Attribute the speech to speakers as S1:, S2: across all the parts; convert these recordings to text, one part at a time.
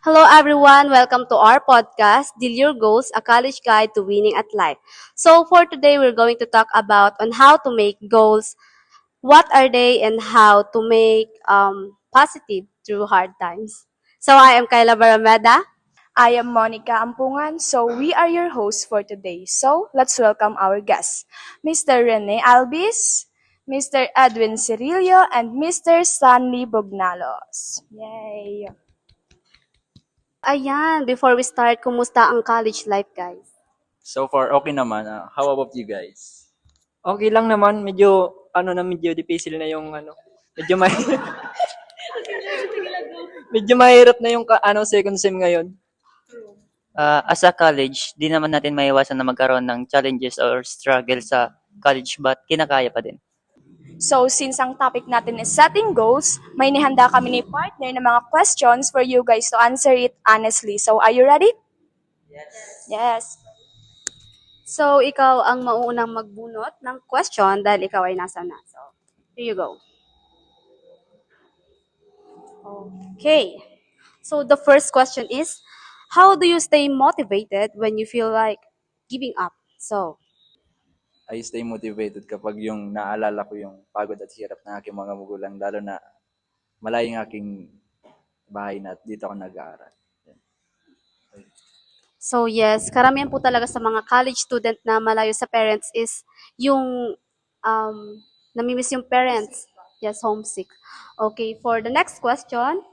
S1: Hello, everyone. Welcome to our podcast, Deal Your Goals, a college guide to winning at life. So, for today, we're going to talk about on how to make goals, what are they, and how to make positive through hard times. So, I am Kyla Barameda.
S2: I am Monica Ampungan, so we are your hosts for today. So, let's welcome our guests, Mr. Rene Albis, Mr. Edwin Cirillo, and Mr. Stanley Bognalos. Yay!
S1: Ayan, before we start, kumusta ang college life, guys?
S3: So far, okay naman. How about you guys?
S4: Okay lang naman, medyo difficile na yung medyo may medyo mahirap na yung second sem ngayon.
S5: As a college, di naman natin maiwasan na magkaroon ng challenges or struggle sa college but kinakaya pa din.
S2: So, since ang topic natin is setting goals, may nihanda kami ni partner ng mga questions for you guys to answer it honestly. So, are you ready? Yes.
S1: So, ikaw ang mauunang magbunot ng question dahil ikaw ay nasa na. So, here you go. Okay. So, the first question is, how do you stay motivated when you feel like giving up? So,
S3: I stay motivated kapag yung naalala ko yung pagod at hirap ng aking mga magulang, lalo na malayo yung aking bahay na dito ako nag-aaral.
S1: so yes, karamihan po talaga sa mga college student na malayo sa parents is yung namimiss yung parents. Yes, homesick. Okay, for the next question,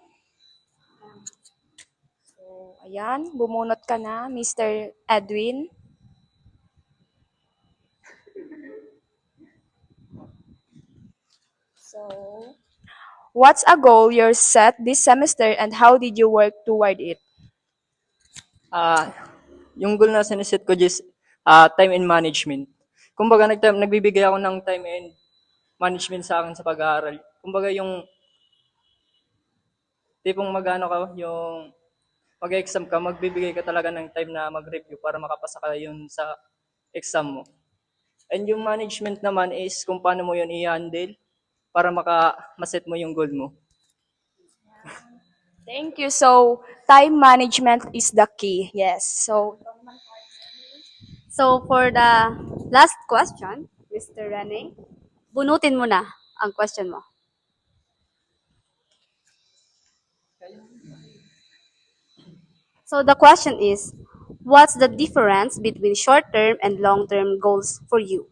S2: So, ayan, bumunot ka na, Mr. Edwin. So, what's a goal you're set this semester and how did you work toward it?
S4: Ah, yung goal na siniset ko is time and management. Kumbaga nagbibigay ako ng time and management sa akin sa pag-aaral. Kumbaga yung tipong magano ka, yung mag-exam ka, magbibigay ka talaga ng time na mag-review para makapasa ka yun sa exam mo. And yung management naman is kung paano mo yun i-handle para maset mo yung goal mo.
S2: Thank you. So, time management is the key. Yes.
S1: so for the last question, Mr. Rene, bunutin mo na ang question mo. So the question is, what's the difference between short-term and long-term goals for you?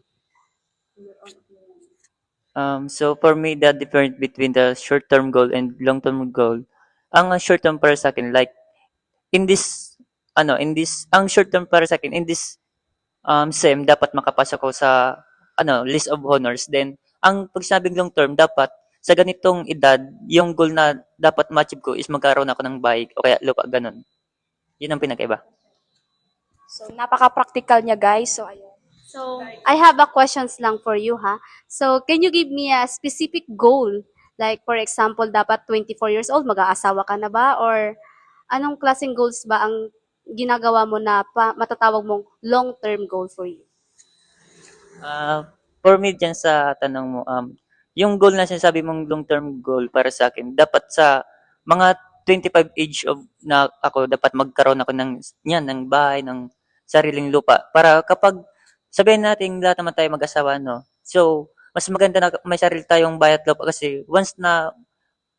S5: So for me, the difference between the short-term goal and long-term goal, ang short-term para sa akin, like, ang short-term para sa akin, in this SEM, dapat makapasa ko sa, list of honors. Then, ang pag sinabing long-term, dapat, sa ganitong edad, yung goal na dapat ma-achieve ko is magkaroon ako ng bike o kaya lupa, ganun. Yun ang pinakaiba.
S2: So, napaka-practical niya, guys. So, ayun.
S1: So I have a questions lang for you, ha? So can you give me a specific goal? Like for example, dapat 24 years old, mag-aasawa ka na ba? Or anong klaseng goals ba ang ginagawa mo na matatawag mong long-term goal for you?
S5: For me diyan sa tanong mo, yung goal na sinasabi mong long-term goal para sa akin, dapat sa mga 25 age of na ako, dapat magkaroon ako ng bahay, ng sariling lupa. Para kapag sabihin natin lahat naman tayo mag-asawa, no? So, mas maganda na may sarili tayong bahay at lupa kasi once na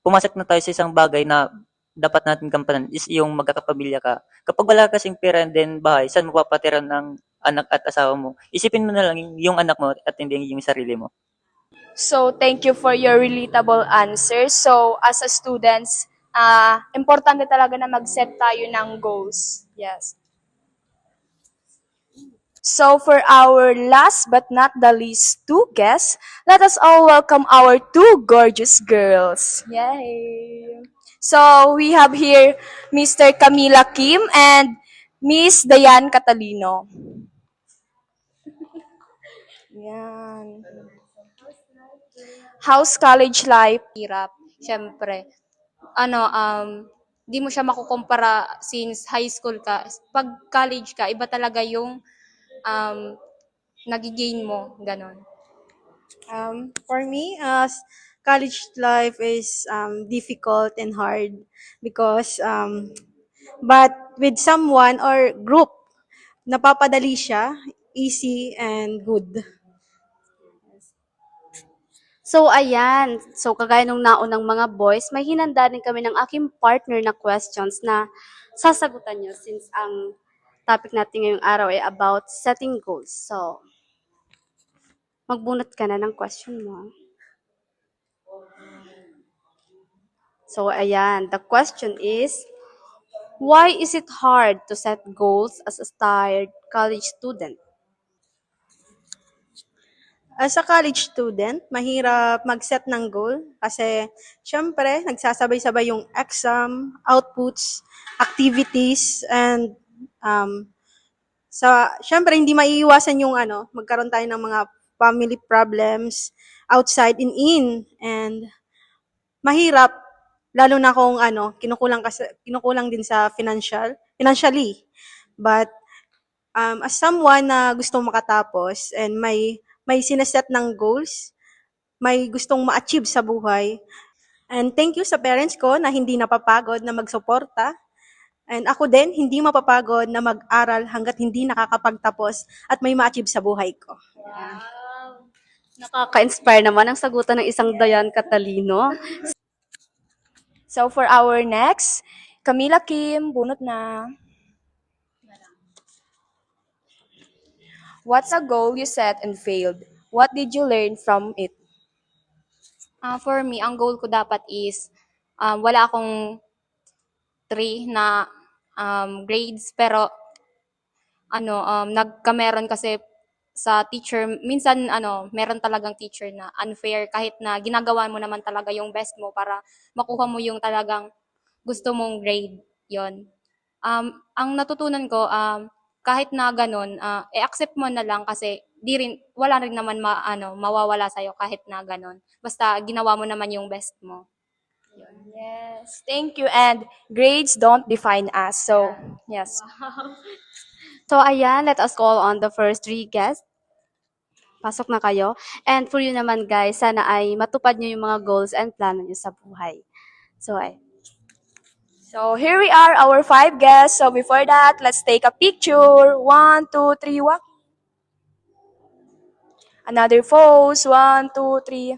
S5: pumasok na tayo sa isang bagay na dapat natin gampanan is yung magkakapamilya ka. Kapag wala kasing pera and then bahay, saan mo papatira ng anak at asawa mo? Isipin mo na lang yung anak mo at hindi yung sarili mo.
S2: So, thank you for your relatable answer. So, as a students, importante talaga na mag-set tayo ng goals. Yes. So, for our last but not the least two guests, let us all welcome our two gorgeous girls. Yay! So, we have here Mr. Camila Kim and Miss Dayan Catalino. Yan. How's college life?
S6: Hirap, siyempre. Di mo siya makukumpara since high school ka. Pag college ka, iba talaga yung um, nagigain mo, ganon.
S7: For me, college life is difficult and hard because But with someone or group, napapadali siya, easy and good.
S1: So, ayan. So, kagaya nung naunang mga boys, may hinanda din kami ng aking partner na questions na sasagutan nyo since ang topic natin ngayong araw ay about setting goals. So, magbunot ka na ng question mo. So, ayan. The question is, why is it hard to set goals as a tired college student?
S7: As a college student, mahirap mag-set ng goal kasi syempre, nagsasabay-sabay yung exam, outputs, activities, and syempre hindi maiiwasan yung magkaroon tayo ng mga family problems outside and in, and mahirap lalo na kung kinukulang din sa financially. But as someone na gustong makatapos and may sineset ng goals, may gustong ma-achieve sa buhay. And thank you sa parents ko na hindi napapagod na magsuporta. And ako din, hindi mapapagod na mag-aral hanggat hindi nakakapagtapos at may ma-achieve sa buhay ko.
S1: Nakaka-inspire naman ang sagutan ng isang Dayan Catalino.
S2: So for our next, Camila Kim, bunot na. What's a goal you set and failed? What did you learn from it?
S6: For me, ang goal ko dapat is wala akong 3 na grades pero nagkameron kasi sa teacher, minsan meron talagang teacher na unfair kahit na ginagawa mo naman talaga yung best mo para makuha mo yung talagang gusto mong grade, yon. Ang natutunan ko, kahit na ganun, i-accept mo na lang kasi wala rin naman mawawala sa'yo kahit na ganun. Basta ginawa mo naman yung best mo.
S2: Yes, thank you. And grades don't define us. So, yes.
S1: So, ayan, let us call on the first 3 guests. Pasok na kayo. And for you naman guys, sana ay matupad nyo yung mga goals and plano nyo sa buhay. So,
S2: So here we are, our 5 guests. So before that, let's take a picture. 1, 2, 3, walk. Another pose. 1, 2, 3.